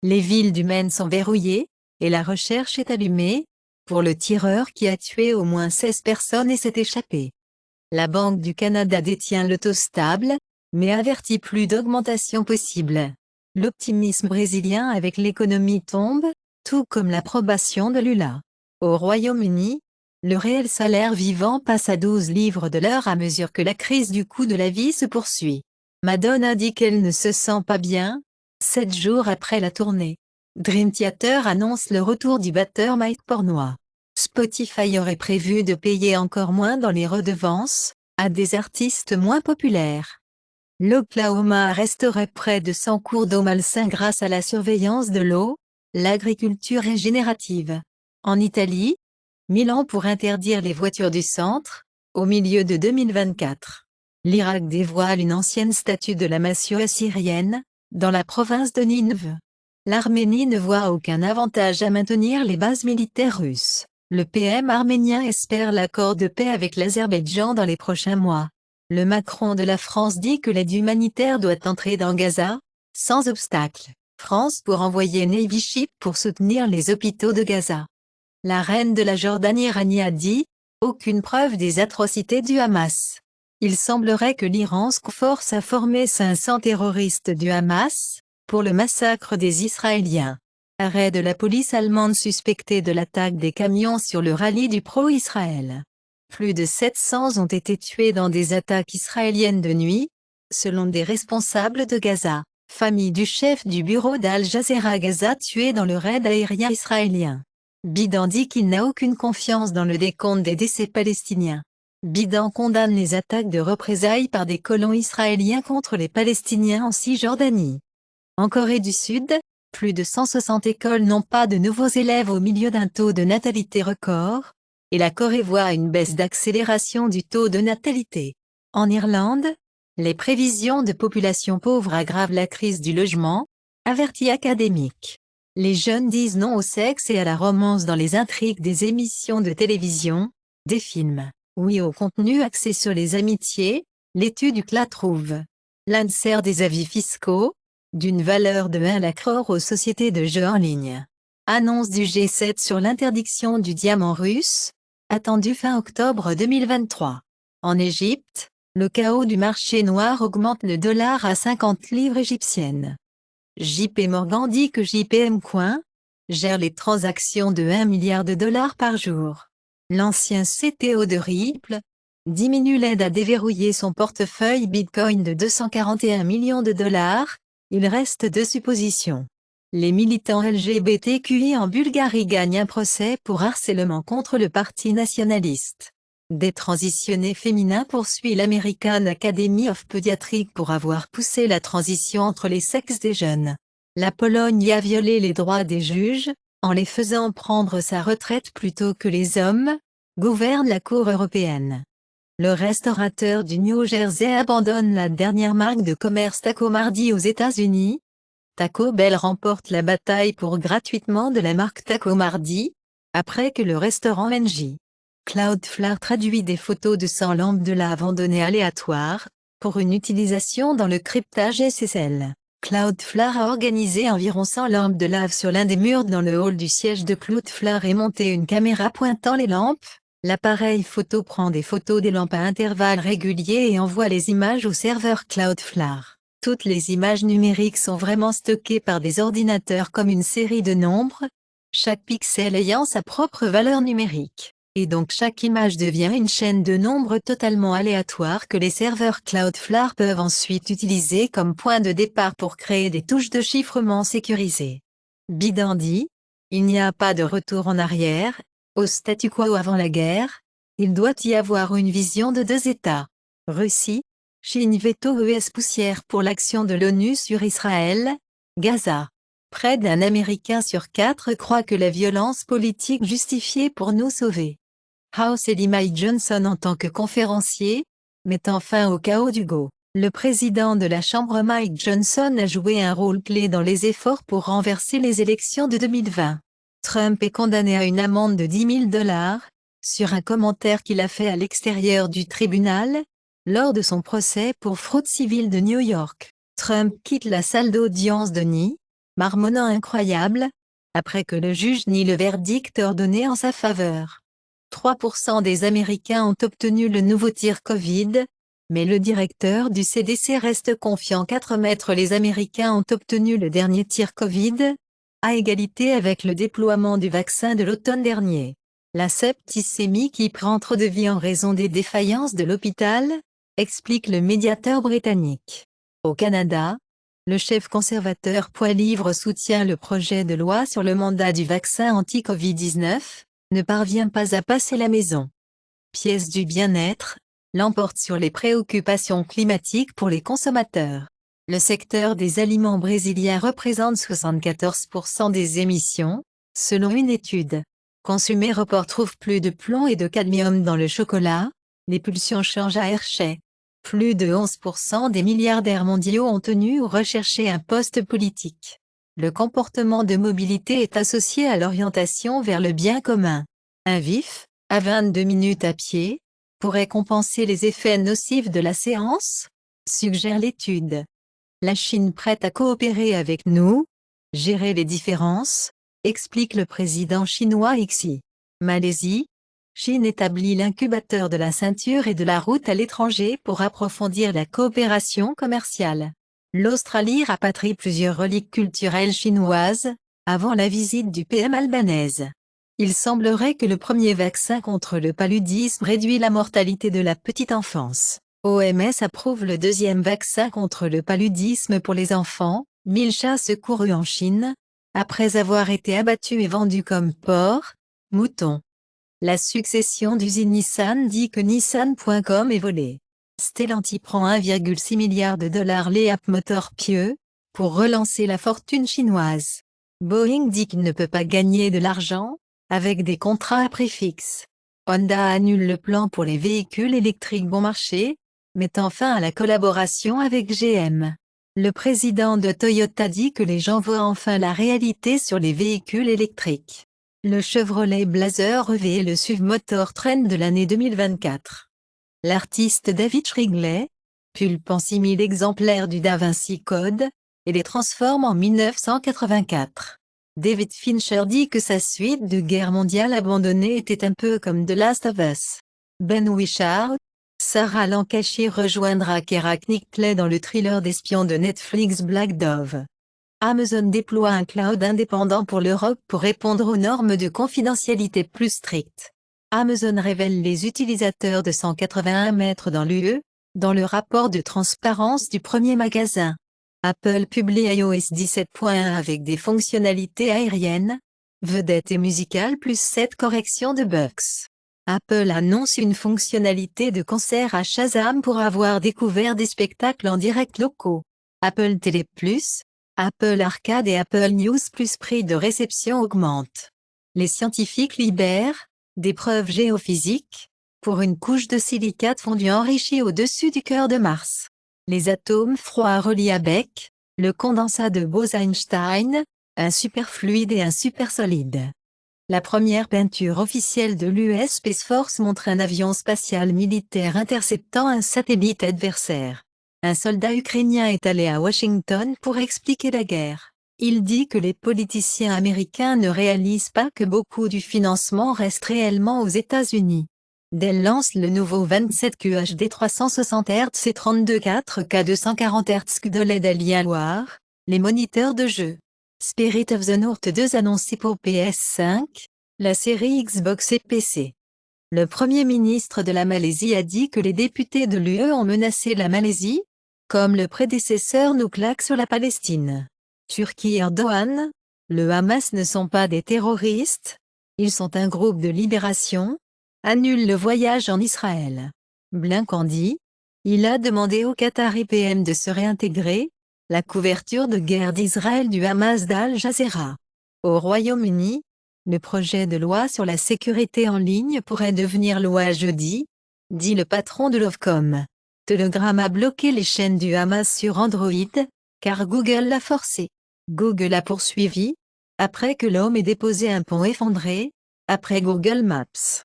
Les villes du Maine sont verrouillées, et la recherche est allumée, pour le tireur qui a tué au moins 16 personnes et s'est échappé. La Banque du Canada détient le taux stable, mais avertit plus d'augmentation possible. L'optimisme brésilien avec l'économie tombe, tout comme l'approbation de Lula. Au Royaume-Uni, le réel salaire vivant passe à 12 livres de l'heure à mesure que la crise du coût de la vie se poursuit. Madonna dit qu'elle ne se sent pas bien, 7 jours après la tournée. Dream Theater annonce le retour du batteur Mike Portnoy. Spotify aurait prévu de payer encore moins dans les redevances, à des artistes moins populaires. L'Oklahoma arresterait près de 100 cours d'eau malsains grâce à la surveillance de l'eau, l'agriculture régénérative. En Italie, Milan pour interdire les voitures du centre, au milieu de 2024. L'Irak dévoile une ancienne statue de la massue assyrienne, dans la province de Ninive. L'Arménie ne voit aucun avantage à maintenir les bases militaires russes. Le PM arménien espère l'accord de paix avec l'Azerbaïdjan dans les prochains mois. Le Macron de la France dit que l'aide humanitaire doit entrer dans Gaza, sans obstacle. France pour envoyer Navy Ship pour soutenir les hôpitaux de Gaza. La reine de la Jordanie Rania a dit, aucune preuve des atrocités du Hamas. Il semblerait que l'Iran se force à former 500 terroristes du Hamas, pour le massacre des Israéliens. Arrêt de la police allemande suspectée de l'attaque des camions sur le rallye du pro-Israël. Plus de 700 ont été tués dans des attaques israéliennes de nuit, selon des responsables de Gaza. Famille du chef du bureau d'Al Jazeera Gaza tué dans le raid aérien israélien. Biden dit qu'il n'a aucune confiance dans le décompte des décès palestiniens. Biden condamne les attaques de représailles par des colons israéliens contre les Palestiniens en Cisjordanie. En Corée du Sud, plus de 160 écoles n'ont pas de nouveaux élèves au milieu d'un taux de natalité record, et la Corée voit une baisse d'accélération du taux de natalité. En Irlande, les prévisions de population pauvre aggravent la crise du logement, avertit Académique. Les jeunes disent non au sexe et à la romance dans les intrigues des émissions de télévision, des films. Oui au contenu axé sur les amitiés, l'étude UCLA trouve. L'Inde sert des avis fiscaux, d'une valeur de 1 lakh crore aux sociétés de jeux en ligne. Annonce du G7 sur l'interdiction du diamant russe, attendue fin octobre 2023. En Égypte, le chaos du marché noir augmente le dollar à 50 livres égyptiennes. JP Morgan dit que JPM Coin gère les transactions de 1 milliard de dollars par jour. L'ancien CTO de Ripple diminue l'aide à déverrouiller son portefeuille Bitcoin de 241 millions de dollars, il reste 2 suppositions. Les militants LGBTQI en Bulgarie gagnent un procès pour harcèlement contre le Parti nationaliste. Des transitionnés féminins poursuivent l'American Academy of Pediatrics pour avoir poussé la transition entre les sexes des jeunes. La Pologne y a violé les droits des juges, en les faisant prendre sa retraite plus tôt que les hommes, gouverne la Cour européenne. Le restaurateur du New Jersey abandonne la dernière marque de commerce Taco mardi aux États-Unis. Taco Bell remporte la bataille pour gratuitement de la marque Taco mardi, après que le restaurant NJ. Cloudflare traduit des photos de 100 lampes de lave abandonnées aléatoires, pour une utilisation dans le cryptage SSL. Cloudflare a organisé environ 100 lampes de lave sur l'un des murs dans le hall du siège de Cloudflare et monté une caméra pointant les lampes. L'appareil photo prend des photos des lampes à intervalles réguliers et envoie les images au serveur Cloudflare. Toutes les images numériques sont vraiment stockées par des ordinateurs comme une série de nombres, chaque pixel ayant sa propre valeur numérique. Et donc chaque image devient une chaîne de nombres totalement aléatoires que les serveurs Cloudflare peuvent ensuite utiliser comme point de départ pour créer des touches de chiffrement sécurisées. Biden dit, il n'y a pas de retour en arrière, au statu quo avant la guerre, il doit y avoir une vision de 2 États. Russie, Chine veto US poussière pour l'action de l'ONU sur Israël, Gaza. Près d'un Américain sur 4 croit que la violence politique justifiée pour nous sauver. House élit Mike Johnson en tant que conférencier, mettant fin au chaos du Go. Le président de la Chambre Mike Johnson a joué un rôle clé dans les efforts pour renverser les élections de 2020. Trump est condamné à une amende de 10 000 $, sur un commentaire qu'il a fait à l'extérieur du tribunal, lors de son procès pour fraude civile de New York. Trump quitte la salle d'audience de New marmonnant incroyable, après que le juge nie le verdict ordonné en sa faveur. 3% des Américains ont obtenu le nouveau tir Covid, mais le directeur du CDC reste confiant. 4 mètres. Les Américains ont obtenu le dernier tir Covid, à égalité avec le déploiement du vaccin de l'automne dernier. La septicémie qui prend trop de vie en raison des défaillances de l'hôpital, explique le médiateur britannique. Au Canada, le chef conservateur Poilievre soutient le projet de loi sur le mandat du vaccin anti-Covid-19, ne parvient pas à passer la maison. Pièce du bien-être, l'emporte sur les préoccupations climatiques pour les consommateurs. Le secteur des aliments brésiliens représente 74% des émissions, selon une étude. Consumer Report trouve plus de plomb et de cadmium dans le chocolat, les pulsions changent à Hershey. Plus de 11% des milliardaires mondiaux ont tenu ou recherché un poste politique. Le comportement de mobilité est associé à l'orientation vers le bien commun. Un vif, à 22 minutes à pied, pourrait compenser les effets nocifs de la séance, suggère l'étude. La Chine prête à coopérer avec nous, gérer les différences, explique le président chinois Xi. Malaisie, Chine établit l'incubateur de la ceinture et de la route à l'étranger pour approfondir la coopération commerciale. L'Australie rapatrie plusieurs reliques culturelles chinoises, avant la visite du PM albanaise. Il semblerait que le premier vaccin contre le paludisme réduit la mortalité de la petite enfance. OMS approuve le deuxième vaccin contre le paludisme pour les enfants. 1000 chats secourus en Chine, après avoir été abattus et vendus comme porcs, moutons. La succession d'usines Nissan dit que Nissan.com est volée. Stellantis prend 1,6 milliard de dollars Leap Motor Pieux, pour relancer la fortune chinoise. Boeing dit qu'il ne peut pas gagner de l'argent, avec des contrats à prix fixe. Honda annule le plan pour les véhicules électriques bon marché, mettant fin à la collaboration avec GM. Le président de Toyota dit que les gens voient enfin la réalité sur les véhicules électriques. Le Chevrolet Blazer EV est le SUV Motor Trend de l'année 2024. L'artiste David Shrigley pulpe 6000 exemplaires du Da Vinci Code, et les transforme en 1984. David Fincher dit que sa suite de Guerre mondiale abandonnée était un peu comme The Last of Us. Ben Wishart, Sarah Lancashire rejoindra Keira Knightley dans le thriller d'espion de Netflix Black Dove. Amazon déploie un cloud indépendant pour l'Europe pour répondre aux normes de confidentialité plus strictes. Amazon révèle les utilisateurs de 181 mètres dans l'UE, dans le rapport de transparence du premier magasin. Apple publie iOS 17.1 avec des fonctionnalités aériennes, vedettes et musicales plus 7 corrections de bugs. Apple annonce une fonctionnalité de concert à Shazam pour avoir découvert des spectacles en direct locaux. Apple TV+, Apple Arcade et Apple News Plus prix de réception augmentent. Les scientifiques libèrent des preuves géophysiques pour une couche de silicate fondu enrichie au-dessus du cœur de Mars. Les atomes froids relient avec le condensat de Bose-Einstein, un superfluide et un supersolide. La première peinture officielle de l'US Space Force montre un avion spatial militaire interceptant un satellite adversaire. Un soldat ukrainien est allé à Washington pour expliquer la guerre. Il dit que les politiciens américains ne réalisent pas que beaucoup du financement reste réellement aux États-Unis. Dell lance le nouveau 27 QHD 360 Hz et 32 4K 240 Hz QLED Alienware, les moniteurs de jeu. Spirit of the North 2 annoncé pour PS5, la série Xbox et PC. Le Premier ministre de la Malaisie a dit que les députés de l'UE ont menacé la Malaisie, comme le prédécesseur nous claque sur la Palestine. Turquie Erdogan, le Hamas ne sont pas des terroristes, ils sont un groupe de libération, annule le voyage en Israël. Blinken dit, il a demandé au Qatari PM de se réintégrer, la couverture de guerre d'Israël du Hamas d'Al Jazeera. Au Royaume-Uni, le projet de loi sur la sécurité en ligne pourrait devenir loi jeudi, dit le patron de l'Ofcom. Telegram a bloqué les chaînes du Hamas sur Android, car Google l'a forcé. Google a poursuivi, après que l'homme ait déposé un pont effondré, après Google Maps.